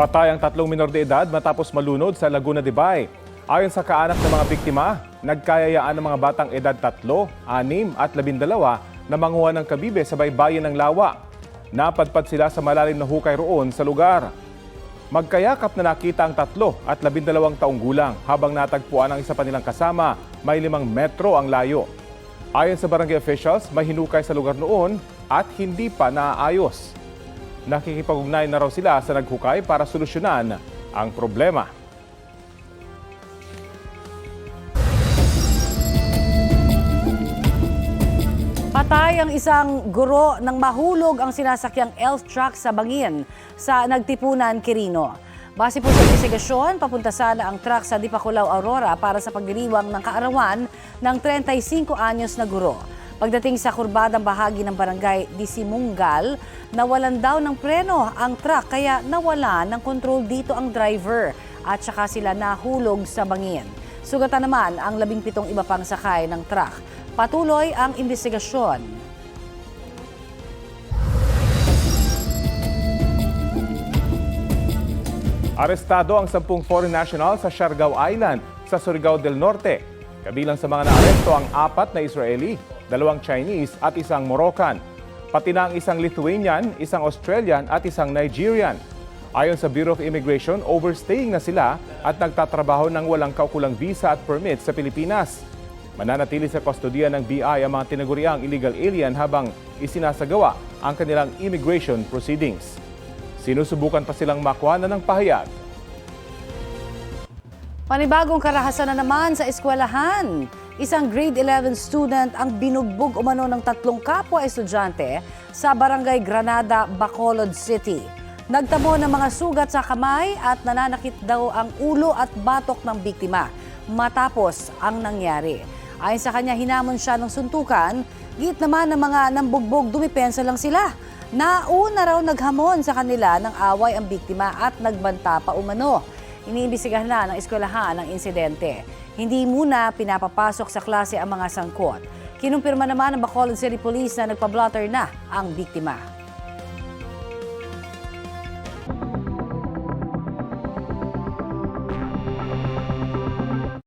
Patay ang 3 minor de edad matapos malunod sa Laguna de Bay. Ayon sa kaanak ng mga biktima, nagkayayaan ng mga batang edad 3, 6 at 12 na manguha ng kabibe sa baybayin ng Lawa. Napadpad sila sa malalim na hukay roon sa lugar. Magkayakap na nakita ang 3 at 12 taong gulang habang natagpuan ang isa pa nilang kasama, may 5 metro ang layo. Ayon sa barangay officials, may hinukay sa lugar noon at hindi pa naaayos. Nakikipag-ugnay na raw sila sa naghukay para solusyonan ang problema. Patay ang isang guro nang mahulog ang sinasakyang elf truck sa bangin sa Nagtipunan, Quirino. Base po sa investigasyon, papunta sana ang truck sa Dipakulaw, Aurora para sa pagdiriwang ng kaarawan ng 35 anyos na guro. Pagdating sa kurbadang bahagi ng barangay Disimungal, nawalan daw ng preno ang truck kaya nawala ng kontrol dito ang driver at saka sila nahulog sa bangin. Sugatan naman ang 17 iba pang sakay ng truck. Patuloy ang investigasyon. Arestado ang 10 foreign nationals sa Siargao Island sa Surigao del Norte. Kabilang sa mga naaresto ang 4 na Israeli, 2 Chinese at 1 Moroccan. Pati na ang 1 Lithuanian, 1 Australian at 1 Nigerian. Ayon sa Bureau of Immigration, overstaying na sila at nagtatrabaho ng walang kaukulang visa at permit sa Pilipinas. Mananatili sa kustodiya ng BI ang mga tinaguriang illegal alien habang isinasagawa ang kanilang immigration proceedings. Sinusubukan pa silang makuha ng pahayag. Panibagong karahasan na naman sa eskwelahan. Isang grade 11 student ang binugbog umano ng 3 kapwa estudyante sa Barangay Granada, Bacolod City. Nagtamo ng mga sugat sa kamay at nananakit daw ang ulo at batok ng biktima matapos ang nangyari. Ayon sa kanya, hinamon siya ng suntukan, git naman ng mga nambugbog dumipensa lang sila. Nauna raw naghamon sa kanila ng away ang biktima at nagbanta pa umano. Iniimbestigahan na ng eskwelahan ang insidente. Hindi muna pinapapasok sa klase ang mga sangkot. Kinumpirma naman ng Bacolod City Police na nagpa-blotter na ang biktima.